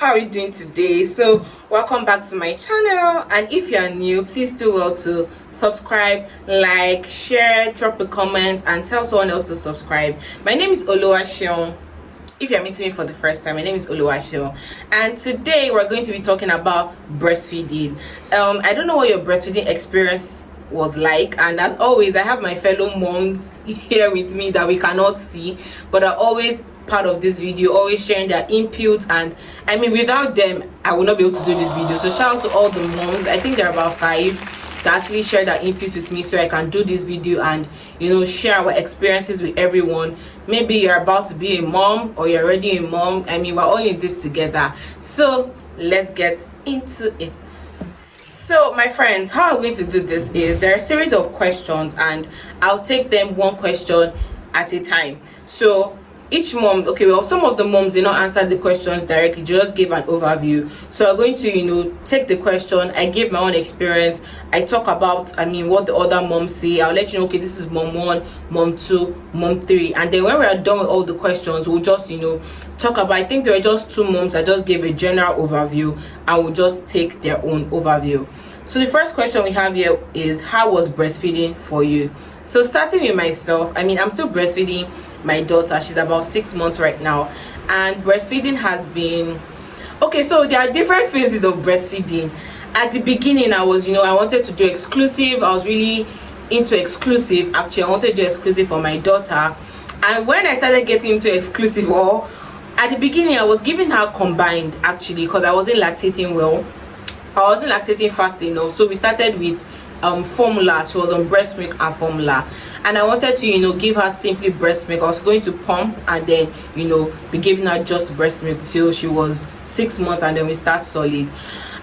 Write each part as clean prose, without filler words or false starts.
how are you doing today? So welcome back to my channel, and if you are new, please do well to subscribe, like, share, drop a comment, and tell someone else to subscribe. My name is Oluwaseun. If you're meeting me for the first time, my name is Oluwaseun, and today we're going to be talking about breastfeeding. I don't know what your breastfeeding experience was like, and as always, I have my fellow moms here with me that we cannot see, but are always part of this video, always sharing their input. And I mean, without them I will not be able to do this video. So shout out to all the moms. I think there are about 5 that actually share their input with me so I can do this video and share our experiences with everyone. Maybe you're about to be a mom or you're already a mom. I mean, we're all in this together, so let's get into it. So my friends, how I'm going to do this is there are a series of questions and I'll take them one question at a time. So each mom, okay, well, some of the moms did not answer the questions directly, just give an overview. So I'm going to take the question, I give my own experience, I talk about what the other moms say. I'll let you know, okay, this is mom 1, mom 2, mom 3, and then when we are done with all the questions, we'll just talk about, I think there were just 2 moms I just gave a general overview, and we'll just take their own overview. So the first question we have here is, how was breastfeeding for you? So starting with myself, I'm still breastfeeding my daughter. She's about 6 months right now, and breastfeeding has been okay. So there are different phases of breastfeeding. At the beginning, I wanted to do exclusive. I was really into exclusive. Actually, I wanted to do exclusive for my daughter, and when I started getting into exclusive, at the beginning I was giving her combined, actually, because I wasn't lactating well. I wasn't lactating fast enough, so we started with formula. She was on breast milk and formula, and I wanted to give her simply breast milk. I was going to pump and then be giving her just breast milk till she was 6 months, and then we start solid.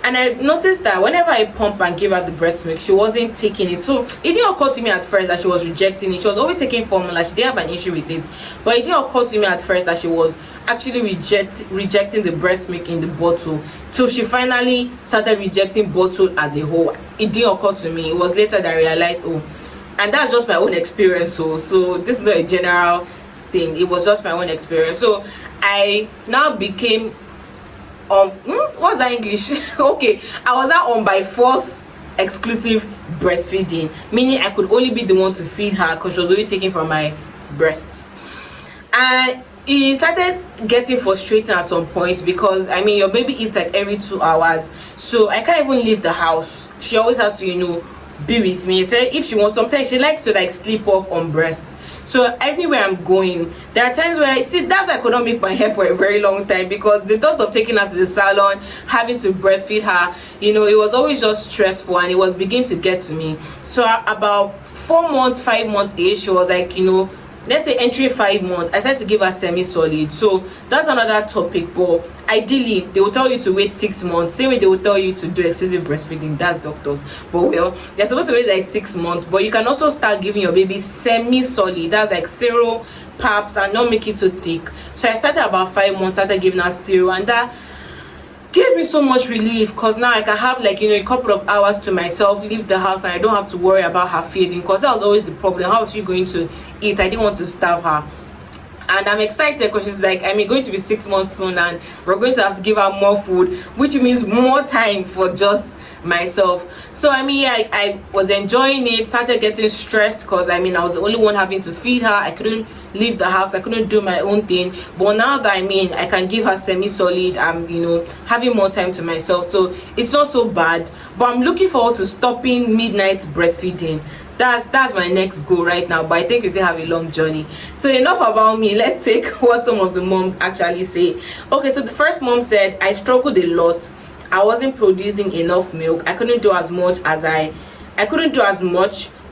And I noticed that whenever I pump and give her the breast milk, she wasn't taking it. So it didn't occur to me at first that she was rejecting it. She was always taking formula. She didn't have an issue with it, but it didn't occur to me at first that she was actually rejecting the breast milk in the bottle, till she finally started rejecting bottle as a whole. It didn't occur to me. It was later that I realized, and that's just my own experience. So this is not a general thing. It was just my own experience. So I now became what's that English? Okay, I was now on by force exclusive breastfeeding, meaning I could only be the one to feed her because she was only taking from my breast. And it started getting frustrating at some point, because your baby eats like every 2 hours, so I can't even leave the house. She always has to be with me. So if she wants, sometimes she likes to sleep off on breast. So anywhere I'm going, there are times where that's why I could not make my hair for a very long time, because the thought of taking her to the salon, having to breastfeed her, it was always just stressful, and it was beginning to get to me. So about 4 months, 5 months age, she was like, let's say entering 5 months, I started to give her semi-solid. So that's another topic, but ideally they will tell you to wait 6 months, same way they will tell you to do exclusive breastfeeding. That's doctors, but well, they're supposed to wait like 6 months. But you can also start giving your baby semi-solid, that's like cereal, paps, and not make it too thick. So I started about 5 months, started giving her cereal, and that gave me so much relief, because now I can have a couple of hours to myself, leave the house, and I don't have to worry about her feeding, because that was always the problem. How is she going to eat? I didn't want to starve her. And I'm excited because she's like, going to be 6 months soon, and we're going to have to give her more food, which means more time for just myself. So I was enjoying it. Started getting stressed because I was the only one having to feed her. I couldn't leave the house, I couldn't do my own thing. But now that I can give her semi-solid, I'm having more time to myself, so it's not so bad. But I'm looking forward to stopping midnight breastfeeding. That's my next goal right now, but I think we still have a long journey. So enough about me, let's take what some of the moms actually say. Okay, so the first mom said, I struggled a lot. I wasn't producing enough milk. I couldn't do as much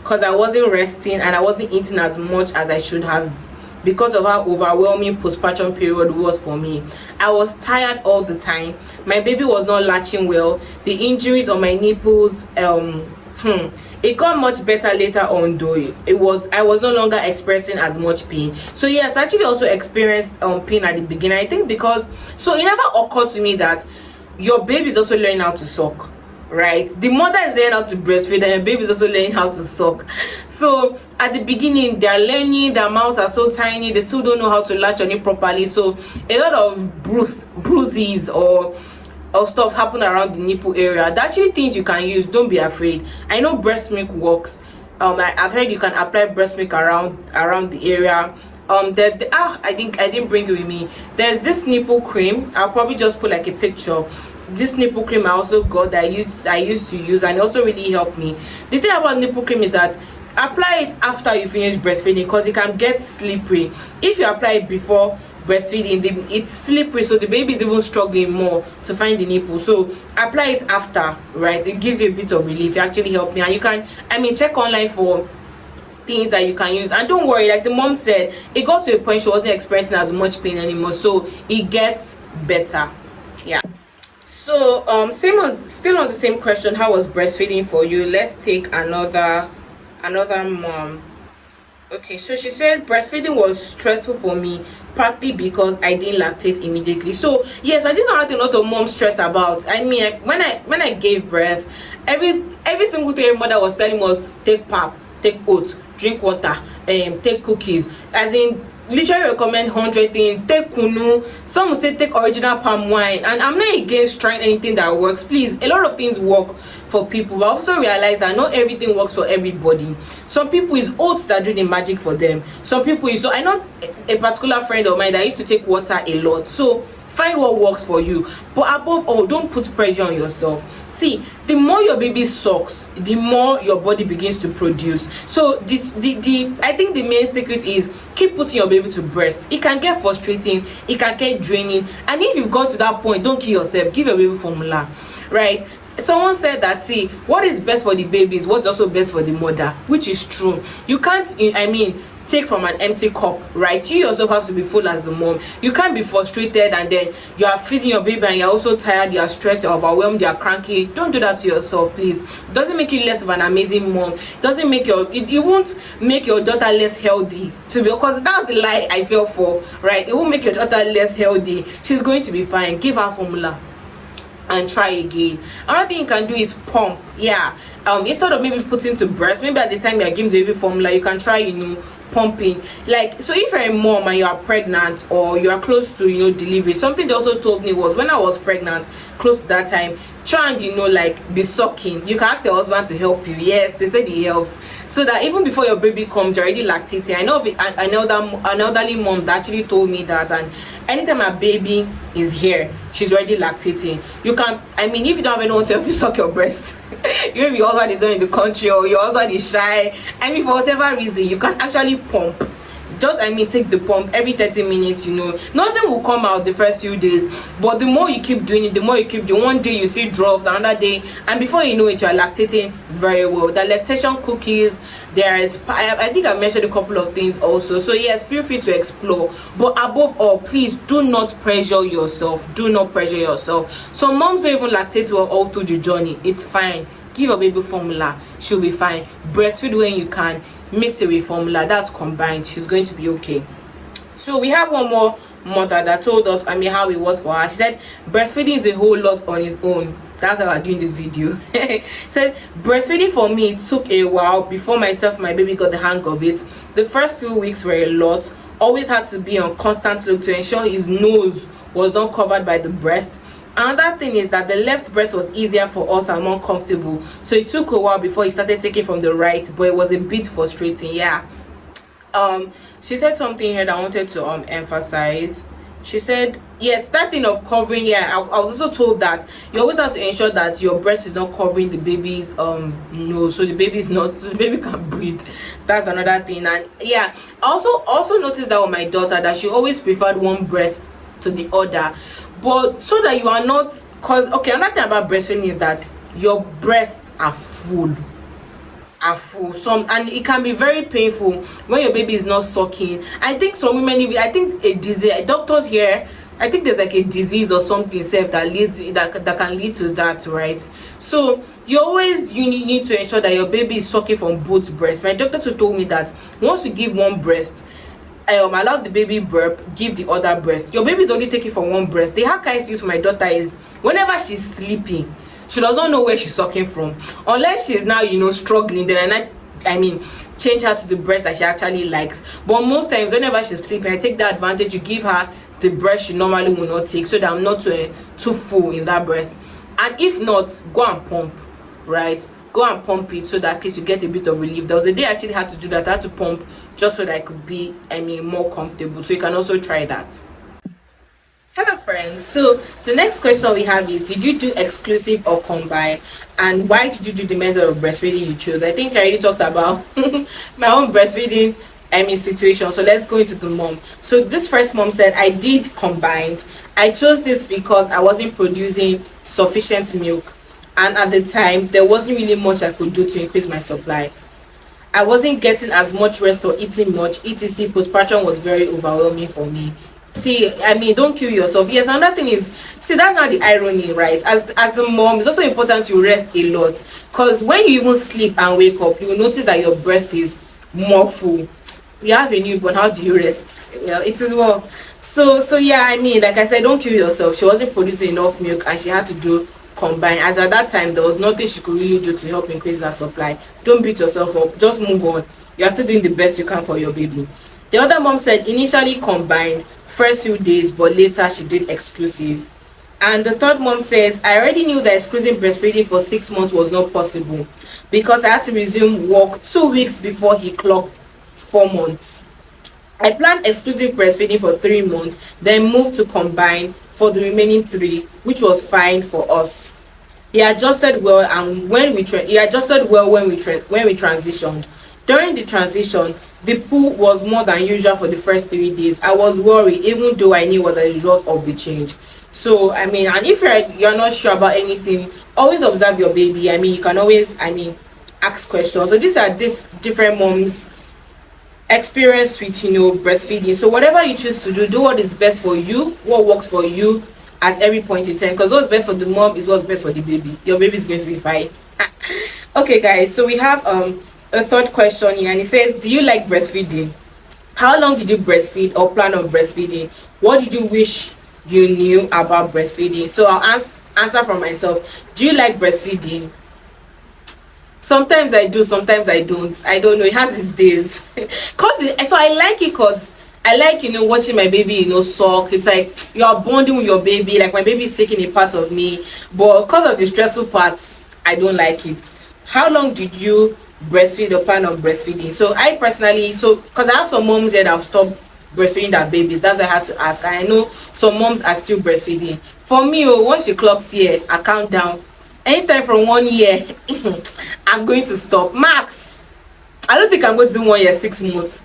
because I wasn't resting, and I wasn't eating as much as I should have, because of how overwhelming postpartum period was for me. I was tired all the time. My baby was not latching well. The injuries on my nipples, it got much better later on, though. I was no longer experiencing as much pain. So yes, I actually also experienced pain at the beginning. I think because it never occurred to me that your baby is also learning how to suck. right? The mother is learning how to breastfeed and the baby is also learning how to suck. So at the beginning they are learning, their mouths are so tiny, they still don't know how to latch on it properly, so a lot of bruises or stuff happen around the nipple area. There are actually things you can use. Don't be afraid. I know breast milk works. I've heard you can apply breast milk around the area. I think I didn't bring it with me. There's this nipple cream. I'll probably just put like a picture. This nipple cream I also got that I used to use, and it also really helped me. The thing about nipple cream is that apply it after you finish breastfeeding, because it can get slippery. If you apply it before breastfeeding, it's slippery, so the baby is even struggling more to find the nipple. So apply it after, right? It gives you a bit of relief. It actually helped me. And you can, check online for things that you can use, and don't worry, like the mom said, it got to a point she wasn't experiencing as much pain anymore, so it gets better. Yeah. So still on the same question, how was breastfeeding for you? Let's take another mom. Okay, so she said breastfeeding was stressful for me, partly because I didn't lactate immediately. So yes, and this is another thing a lot of moms stress about. When I gave birth, every single thing every mother was telling us: take pap, take oats, drink water, take cookies. As in, literally recommend 100 things. Take kunu. Some will say take original palm wine, and I'm not against trying anything that works. Please, a lot of things work for people, but I also realize that not everything works for everybody. Some people is oats that do the magic for them. Some people is, so I know a particular friend of mine that used to take water a lot. So find what works for you, but above all, don't put pressure on yourself. See, the more your baby sucks, the more your body begins to produce. So I think the main secret is keep putting your baby to breast. It can get frustrating, it can get draining, and if you've got to that point, don't kill yourself. Give your baby formula, right? Someone said that, see, what is best for the baby is what's also best for the mother, which is true. You can't take from an empty cup, right? You yourself have to be full as the mom. You can't be frustrated and then you are feeding your baby and you're also tired, you're stressed, you're overwhelmed, you're cranky. Don't do that to yourself, please. It doesn't make you less of an amazing mom. It doesn't make it won't make your daughter less healthy, because that's the lie I fell for, right? It won't make your daughter less healthy. She's going to be fine. Give her formula and try again. Another thing you can do is pump. Yeah, instead of maybe putting to breast, maybe at the time you're giving the baby formula, you can try pumping. Like, so if you're a mom and you are pregnant or you are close to delivery, something they also told me was, when I was pregnant, close to that time, try and be sucking. You can ask your husband to help you. Yes, they said it helps, so that even before your baby comes, you're already lactating. I know an elderly mom that actually told me that, and anytime a baby is here, she's already lactating. You can, if you don't have anyone to help you suck your breast, maybe your husband is not in the country or your husband is shy, for whatever reason, you can actually pump. Just take the pump every 30 minutes. Nothing will come out the first few days, but the more you keep doing it, the more you keep doing, one day you see drops, another day, and before you know it, you are lactating very well. The lactation cookies, I think I mentioned a couple of things also. So yes, feel free to explore, but above all, please do not pressure yourself. Do not pressure yourself. Some moms don't even lactate well all through the journey. It's fine. Give your baby formula, she'll be fine. Breastfeed when you can. Mix it with formula, that's combined, she's going to be okay. So we have one more mother that told us how it was for her. She said breastfeeding is a whole lot on its own. That's how I'm doing this video. Said breastfeeding for me, it took a while before myself and my baby got the hang of it. The first few weeks were a lot. Always had to be on constant look to ensure his nose was not covered by the breast. Another thing is that the left breast was easier for us and more comfortable, so it took a while before he started taking from the right, but it was a bit frustrating. Yeah. She said something here that I wanted to emphasize. She said, yes, that thing of covering, yeah, I was also told that you always have to ensure that your breast is not covering the baby's nose, so the baby can breathe. That's another thing. And yeah, I also noticed that with my daughter, that she always preferred one breast to the other, but so that you are not, because another thing about breastfeeding is that your breasts are full, and it can be very painful when your baby is not sucking. I think some women, a disease, doctors here, I think there's like a disease or something that can lead to that, right? So you need to ensure that your baby is sucking from both breasts. My doctor told me that once you give one breast, allow the baby burp, give the other breast. Your baby is only taking from one breast. The hack I use for my daughter is whenever she's sleeping, she does not know where she's sucking from, unless she's now, struggling. Then change her to the breast that she actually likes. But most times, whenever she's sleeping, I take that advantage to give her the breast she normally will not take, so that I'm not too full in that breast. And if not, go and pump, right? Go and pump it, so that at least you get a bit of relief. There was a day I actually had to do that. I had to pump just so that I could be more comfortable. So you can also try that. Hello friends, so the next question we have is, did you do exclusive or combine, and why did you do the method of breastfeeding you chose? I think I already talked about my own breastfeeding situation, so let's go into the mom. So this first mom said, I did combined. I chose this because I wasn't producing sufficient milk, and at the time there wasn't really much I could do to increase my supply. I wasn't getting as much rest or eating much, etc. Postpartum was very overwhelming for me. See, don't kill yourself. Yes, another thing is, see, that's not the irony, right? As a mom, it's also important you rest a lot, because when you even sleep and wake up, you will notice that your breast is more full. You have a newborn, how do you rest? Well, it is well. So yeah, like I said, don't kill yourself. She wasn't producing enough milk, and she had to do combine. And at that time, there was nothing she could really do to help increase that supply. Don't beat yourself up, just move on. You are still doing the best you can for your baby. The other mom said, initially combined first few days, but later she did exclusive. And the third mom says, I already knew that exclusive breastfeeding for 6 months was not possible, because I had to resume work 2 weeks before he clocked 4 months. I planned exclusive breastfeeding for 3 months, then moved to combine for the remaining 3, which was fine for us. He adjusted well, and when we transitioned. During the transition, the pull was more than usual for the first 3 days. I was worried, even though I knew it was a result of the change. So and if you're not sure about anything, always observe your baby. You can always ask questions. So these are different moms' experience with breastfeeding. So whatever you choose to do what is best for you, what works for you at every point in time, because what's best for the mom is what's best for the baby. Your baby is going to be fine. Okay guys, so we have a third question here, and it says, do you like breastfeeding? How long did you breastfeed or plan on breastfeeding? What did you wish you knew about breastfeeding? So I'll answer for myself. Do you like breastfeeding? Sometimes I do, sometimes I don't. I don't know, it has its days. So I like it because I like watching my baby suck. It's like you are bonding with your baby, like my baby is taking a part of me. But because of the stressful parts, I don't like it. How long did you breastfeed or plan on breastfeeding? So I personally, because I have some moms that have stopped breastfeeding their babies, that's why I had to ask. And I know some moms are still breastfeeding. For me, once she clocks here, I count down. Anytime from 1 year, I'm going to stop. Max, I don't think I'm going to do 1 year 6 months.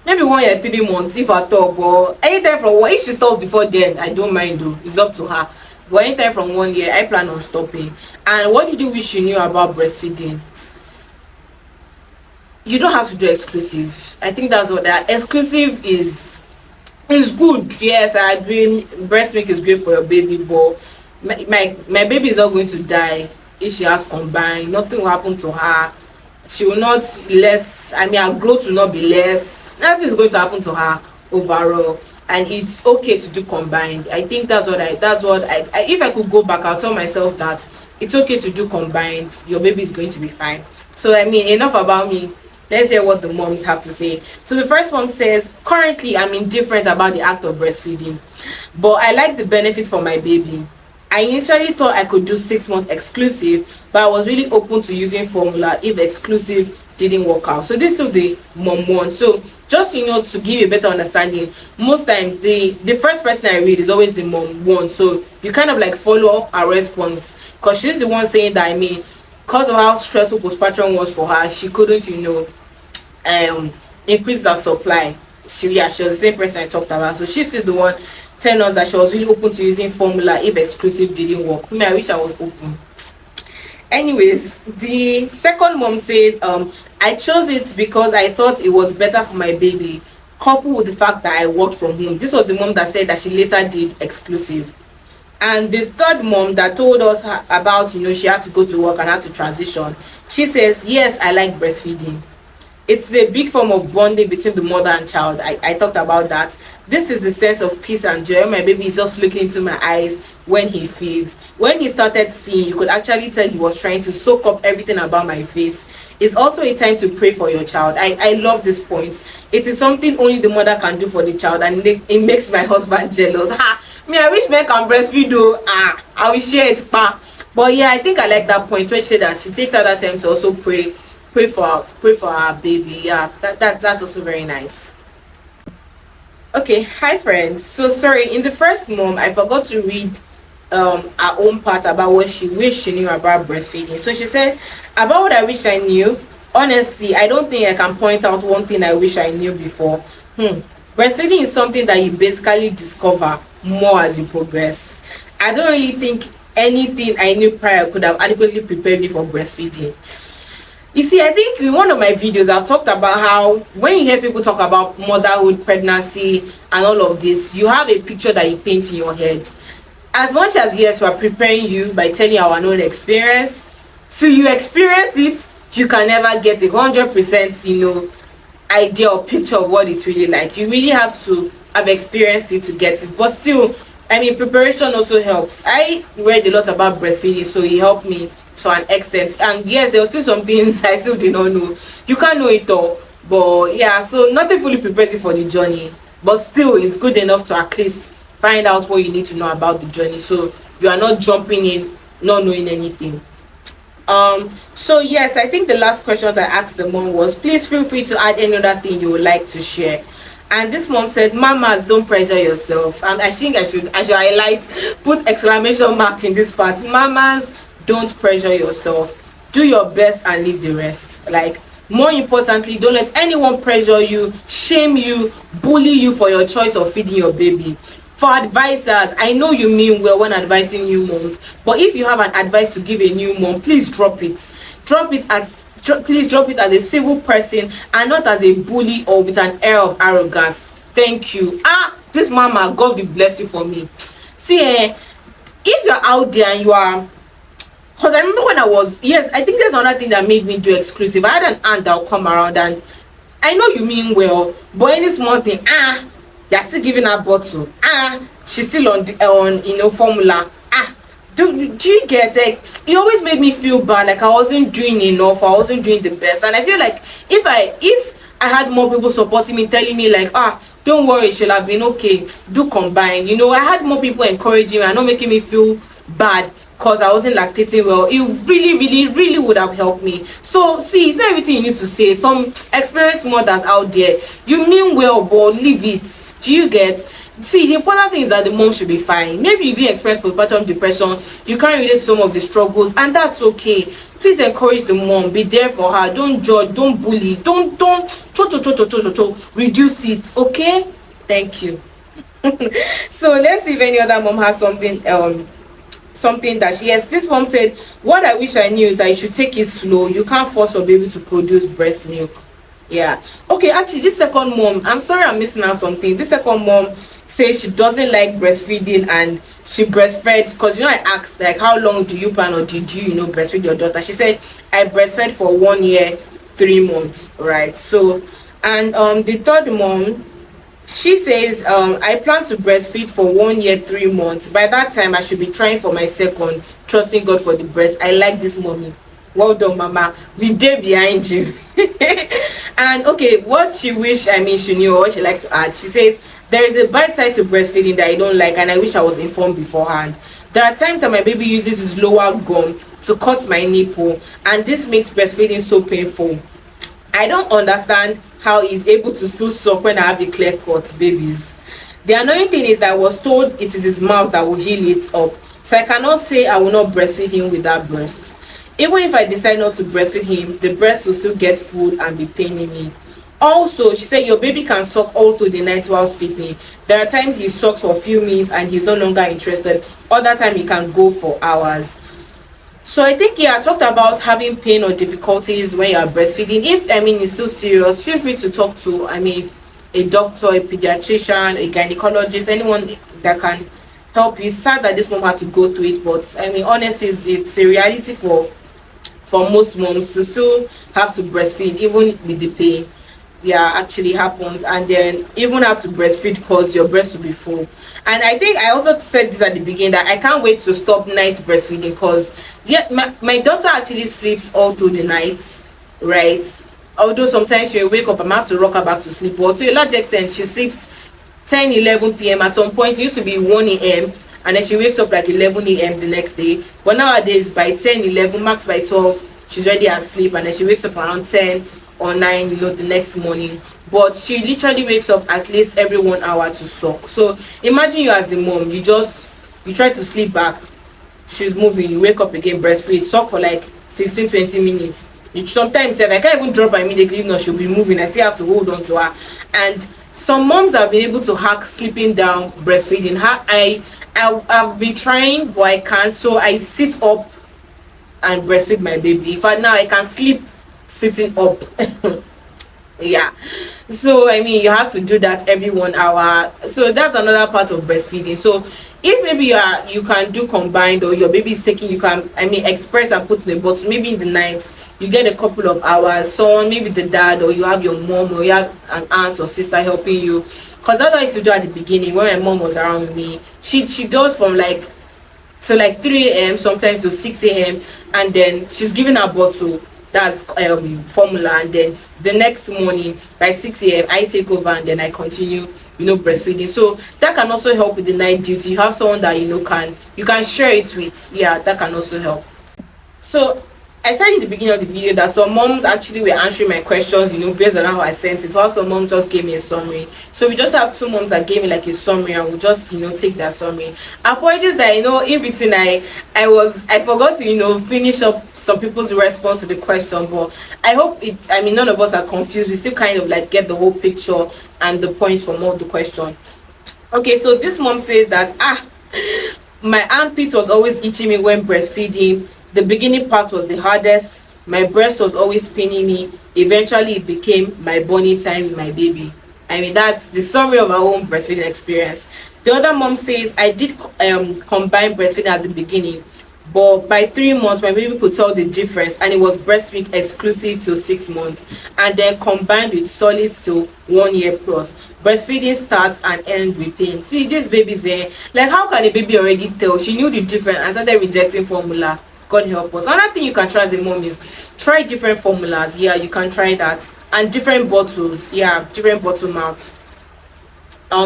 Maybe 1 year 3 months if at all. But anytime from 1, if she stops before then, I don't mind though. It's up to her. But anytime from 1 year, I plan on stopping. And what did you wish you knew about breastfeeding? You don't have to do exclusive. I think that's what that exclusive is good. Yes, I agree. Breast milk is great for your baby, but my baby is not going to die if she has combined. Nothing will happen to her. She will not less. Her growth will not be less. Nothing is going to happen to her overall, and it's okay to do combined. I think that's what I if I could go back, I'll tell myself that it's okay to do combined. Your baby is going to be fine. So enough about me. Let's hear what the moms have to say. So the first mom says, currently I'm indifferent about the act of breastfeeding, but I like the benefit for my baby. I initially thought I could do 6 months exclusive, but I was really open to using formula if exclusive didn't work out. So this is the mom one. So just to give you a better understanding, most times the first person I read is always the mom one. So you kind of like follow her response, because she's the one saying that because of how stressful postpartum was for her, she couldn't increase her supply. She was the same person I talked about. So she's still the one telling us that she was really open to using formula if exclusive didn't work. I wish I was open. Anyways, the second mom says, I chose it because I thought it was better for my baby, coupled with the fact that I worked from home. This was the mom that said that she later did exclusive. And the third mom that told us about she had to go to work and had to transition, she says, yes, I like breastfeeding. It's a big form of bonding between the mother and child. I talked about that. This is the sense of peace and joy. My baby is just looking into my eyes when he feeds. When he started seeing, you could actually tell he was trying to soak up everything about my face. It's also a time to pray for your child. I love this point. It is something only the mother can do for the child, and it makes my husband jealous. Ha! Me, I wish men can breastfeed though. I will share it, pa. But yeah, I think I like that point when she said that she takes out that time to also pray for our baby. Yeah, that's also very nice. Okay, hi friends. So sorry, in the first mom I forgot to read her own part about what she wished she knew about breastfeeding. So she said, about what I wish I knew, honestly I don't think I can point out one thing I wish I knew before. Breastfeeding is something that you basically discover more as you progress. I don't really think anything I knew prior could have adequately prepared me for breastfeeding. You see, I think in one of my videos I've talked about how when you hear people talk about motherhood, pregnancy and all of this, you have a picture that you paint in your head. As much as yes, we are preparing you by telling our own experience, till you experience it, you can never get 100%, idea or picture of what it's really like. You really have to have experienced it to get it. But still, I mean, preparation also helps. I read a lot about breastfeeding, so it helped me to an extent. And yes, there were still some things I still did not know. You can't know it all, but yeah, so nothing fully prepares you for the journey, but still it's good enough to at least find out what you need to know about the journey, so you are not jumping in not knowing anything. So yes, I think the last questions I asked the mom was, please feel free to add any other thing you would like to share. And this mom said, mamas, don't pressure yourself. And I think I should highlight, put exclamation mark in this part. Mamas, don't pressure yourself. Do your best and leave the rest. Like, more importantly, don't let anyone pressure you, shame you, bully you for your choice of feeding your baby. For advisors, I know you mean well when advising new moms, but if you have an advice to give a new mom, please drop it. Please drop it as a civil person and not as a bully or with an air of arrogance. Thank you. This mama, God will bless you for me. See, if you're out there and you are, because I remember when I think there's another thing that made me do exclusive. I had an aunt that will come around, and I know you mean well, but any small thing, you're still giving her bottle. She's still on formula. Do you get it? It always made me feel bad, like I wasn't doing enough, I wasn't doing the best. And I feel like if I had more people supporting me, telling me like, don't worry, she'll have been okay, do combine, I had more people encouraging me and not making me feel bad because I wasn't lactating well, it really, really, really would have helped me. So see, it's not everything you need to say. Some experienced mothers out there, you mean well, but leave it. Do you get? See, the important thing is that the mom should be fine. Maybe you didn't experience postpartum depression, you can't relate to some of the struggles, and that's okay. Please encourage the mom, be there for her, don't judge, don't bully, don't reduce it, okay? Thank you. So let's see if any other mom has something that yes, this mom said, what I wish I knew is that you should take it slow. You can't force your baby to produce breast milk. Yeah, okay, actually this second mom, I'm sorry I'm missing out something. This second mom says she doesn't like breastfeeding and she breastfed because I asked like, how long do you plan or did you breastfeed your daughter? She said, I breastfed for 1 year 3 months, right? So, and the third mom, she says, I plan to breastfeed for 1 year 3 months. By that time I should be trying for my second, trusting God for the breast. I like this mommy. Well done, mama, we dey behind you. And okay, what she knew or what she likes to add, she says, there is a bad side to breastfeeding that I don't like and I wish I was informed beforehand. There are times that my baby uses his lower gum to cut my nipple, and this makes breastfeeding so painful. I don't understand how he's able to still suck when I have a clear cut babies. The annoying thing is that I was told it is his mouth that will heal it up, so I cannot say I will not breastfeed him with that breast. Even if I decide not to breastfeed him, the breast will still get food and be paining me. Also, she said your baby can suck all through the night while sleeping. There are times he sucks for a few minutes and he's no longer interested. Other time he can go for hours. So I think I talked about having pain or difficulties when you are breastfeeding. If it's still serious, feel free to talk to a doctor, a pediatrician, a gynecologist, anyone that can help you. It's sad that this mom had to go through it, but honestly, it's a reality for for most moms to still have to breastfeed even with the pain. Yeah, actually happens. And then even have to breastfeed because your breast will be full. And I think I also said this at the beginning, that I can't wait to stop night breastfeeding, because yeah, my daughter actually sleeps all through the night, right? Although sometimes she will wake up, I'm have to rock her back to sleep, but to a large extent she sleeps 10-11 p.m. At some point it used to be 1 a.m, and then she wakes up like 11 a.m the next day. But nowadays by 10-11, max by 12, she's already asleep, and then she wakes up around 10 or 9, the next morning. But she literally wakes up at least every 1 hour to suck. So imagine you as the mom, you try to sleep back, she's moving, you wake up again, breastfeed, suck for like 15-20 minutes. Sometimes if I can't even drop her immediately, if not she'll be moving, I still have to hold on to her. And some moms have been able to hack sleeping down breastfeeding. I've been trying, but I can't. So I sit up and breastfeed my baby. In fact, now I can sleep sitting up. Yeah, so I mean you have to do that every 1 hour. So that's another part of breastfeeding. So if maybe you can do combined, or your baby is taking, you can, I mean, express and put in the bottle. Maybe in the night you get a couple of hours, someone, maybe the dad, or you have your mom, or you have an aunt or sister helping you. Because that's what I used to do at the beginning when my mom was around with me. She does from like to like 3 a.m, sometimes to 6 a.m, and then she's giving her bottle, that's formula, and then the next morning by 6 a.m I take over, and then I continue breastfeeding. So that can also help with the night duty. You have someone that you can share it with. Yeah, that can also help. So I said in the beginning of the video that some moms actually were answering my questions, based on how I sent it, while some moms just gave me a summary. So we just have two moms that gave me like a summary, and we'll just take that summary. Apologies that in between I forgot to finish up some people's response to the question, but I hope none of us are confused. We still kind of like get the whole picture and the points from all the question. Okay, so this mom says that my armpit was always itching me when breastfeeding. The beginning part was the hardest. My breast was always paining me. Eventually it became my bonding time with my baby. I mean, that's the summary of our own breastfeeding experience. The other mom says I did combine breastfeeding at the beginning, but by 3 months my baby could tell the difference, and it was breast milk exclusive till 6 months, and then combined with solids till 1 year plus. Breastfeeding starts and ends with pain. See, these babies like, how can a baby already tell? She knew the difference and started rejecting formula. God help us. Another thing you can try as a mom is try different formulas. Yeah, you can try that. And different bottles. Yeah, different bottle mouths.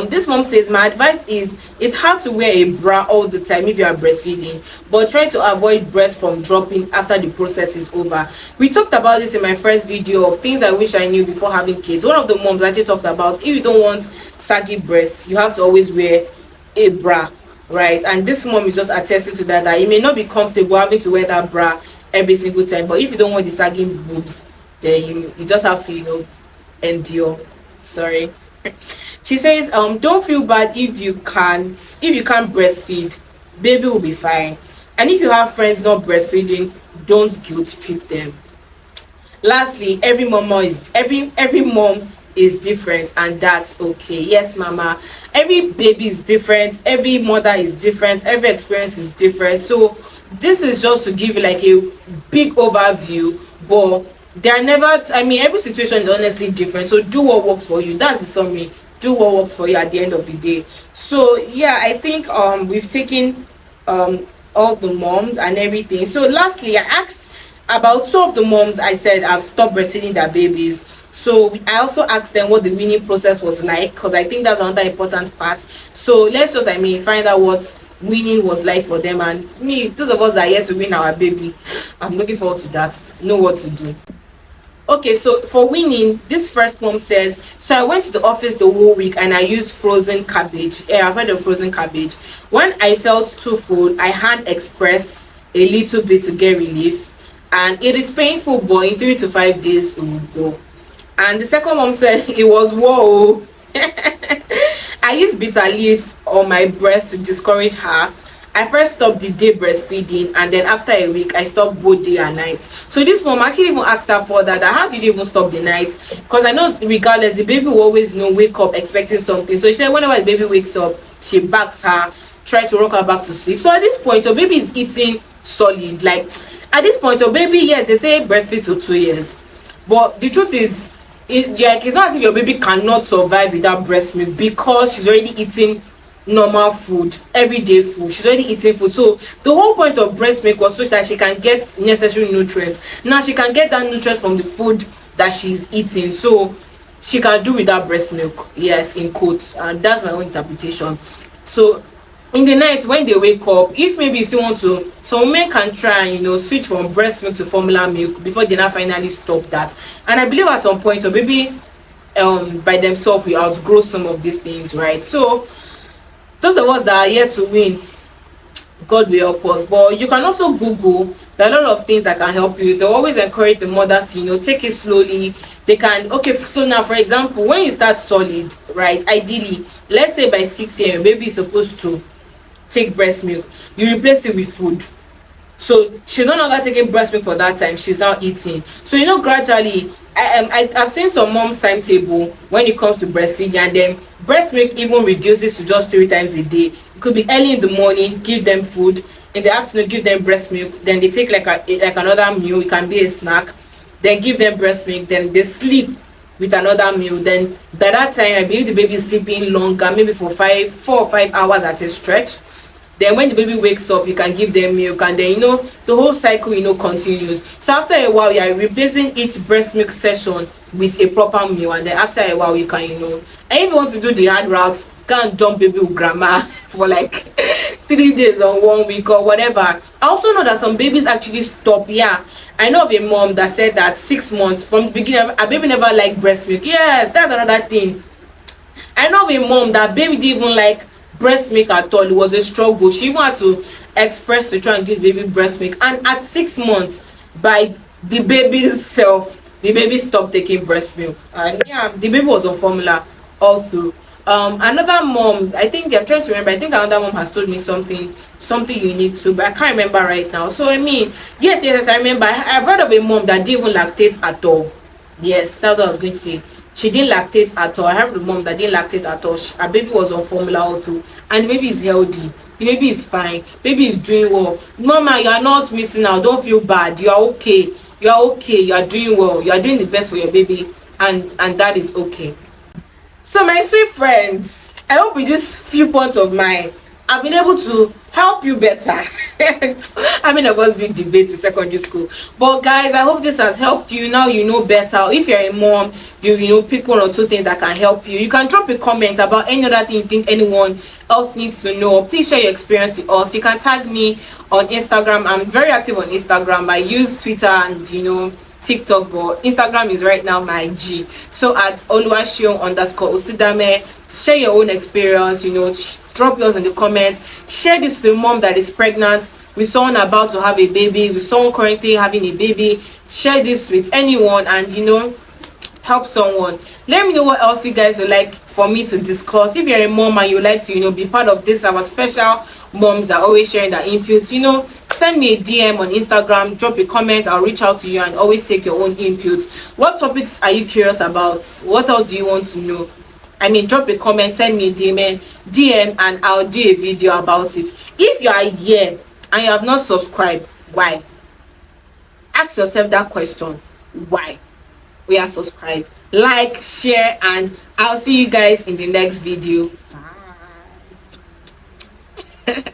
This mom says my advice is it's hard to wear a bra all the time if you are breastfeeding, but try to avoid breast from dropping after the process is over. We talked about this in my first video of things I wish I knew before having kids. One of the moms actually talked about, if you don't want saggy breasts, you have to always wear a bra, right? And this mom is just attesting to that it may not be comfortable having to wear that bra every single time, but if you don't want the sagging boobs, then you just have to endure. Sorry. She says don't feel bad if you can't breastfeed. Baby will be fine. And if you have friends not breastfeeding, don't guilt trip them. Lastly, every mom is different, and that's okay. Yes, mama, every baby is different, every mother is different, every experience is different. So this is just to give you like a big overview, but they are never, every situation is honestly different. So do what works for you. That's the summary. Do what works for you at the end of the day. So yeah, I think we've taken all the moms and everything. So lastly, I asked about 2 of the moms. I said I've stopped breastfeeding their babies. So I also asked them what the weaning process was like, because I think that's another important part. So let's just find out what weaning was like for them. And those of us that are here to win our baby, I'm looking forward to that. Know what to do. Okay, so for weaning, this first mom says, so I went to the office the whole week and I used frozen cabbage. Yeah, I've heard of frozen cabbage. When I felt too full, I hand express a little bit to get relief, and it is painful, but in 3 to 5 days it will go. And the second mom said it was whoa. I used bitter leaf on my breast to discourage her. I first stopped the day breastfeeding, and then after a week I stopped both day and night. So this mom actually even asked her further that how did you even stop the night, because I know regardless the baby will always wake up expecting something. So she said whenever the baby wakes up, she backs her, try to rock her back to sleep. So at this point your baby is eating solid, like at this point your baby, yes, they say breastfeed to 2 years, but the truth is, it's not as if your baby cannot survive without breast milk, because she's already eating normal food, everyday food. She's already eating food. So the whole point of breast milk was so that she can get necessary nutrients. Now she can get that nutrients from the food that she's eating, so she can do without breast milk, yes, in quotes, and that's my own interpretation. So in the night when they wake up, if maybe you still want to, some women can try and switch from breast milk to formula milk before they now finally stop that. And I believe at some point, or maybe by themselves, we outgrow some of these things, right? So those of us that are here to win, God will help us. But you can also Google. There are a lot of things that can help you. They always encourage the mothers to take it slowly. They can, okay, so now for example, when you start solid, right, ideally, let's say by 6 a.m. baby is supposed to take breast milk, you replace it with food. So she's no longer taking breast milk for that time, she's now eating. So gradually, I've seen some mom's timetable when it comes to breastfeeding, and then breast milk even reduces to just 3 times a day. It could be early in the morning, give them food; in the afternoon, give them breast milk. Then they take like another meal. It can be a snack. Then give them breast milk. Then they sleep with another meal. Then by that time, I believe the baby is sleeping longer, maybe for 4 or 5 hours at a stretch. Then when the baby wakes up, you can give them milk, and then the whole cycle continues. So after a while, you are replacing each breast milk session with a proper meal, and then after a while you can and if you want to do the hard route, go and dump baby with grandma for like 3 days or 1 week or whatever. I also know that some babies actually stop. Yeah, I know of a mom that said that 6 months from the beginning, a baby never liked breast milk. Yes, that's another thing. I know of a mom that baby didn't even like breast milk at all. It was a struggle. She even had to express to try and give baby breast milk, and at 6 months, by the baby's self, the baby stopped taking breast milk, and yeah, the baby was on formula all through. Another mom, I think, I'm trying to remember, I think another mom has told me something unique too, but I can't remember right now. So I mean, yes, I remember. I've heard of a mom that didn't even lactate at all. Yes, that's what I was going to say. She didn't lactate at all. I have the mom that didn't lactate at all. Her baby was on formula all through, and the baby is healthy. The baby is fine. Baby is doing well. Mama, you are not missing out. Don't feel bad. You are okay. You are okay. You are doing well. You are doing the best for your baby, and that is okay. So my sweet friends, I hope with these few points of mine, I've been able to help you better. I mean, of us did debate in secondary school, but guys, I hope this has helped you. Now you know better. If you're a mom, you pick 1 or 2 things that can help you. You can drop a comment about any other thing you think anyone else needs to know. Please share your experience with us. You can tag me on Instagram. I'm very active on Instagram. I use Twitter and TikTok, but Instagram is right now my G. So at oluwaseun_osidame. Share your own experience. Drop yours in the comments. Share this to the mom that is pregnant, with someone about to have a baby, with someone currently having a baby. Share this with anyone, and help someone. Let me know what else you guys would like for me to discuss. If you're a mom and you like to be part of this, our special moms are always sharing their inputs, send me a DM on Instagram, drop a comment, I'll reach out to you and always take your own input. What topics are you curious about? What else do you want to know? I mean, drop a comment, send me a DM, and I'll do a video about it. If you are here and you have not subscribed, why? Ask yourself that question. Why? We are subscribed, like, share, and I'll see you guys in the next video. Bye.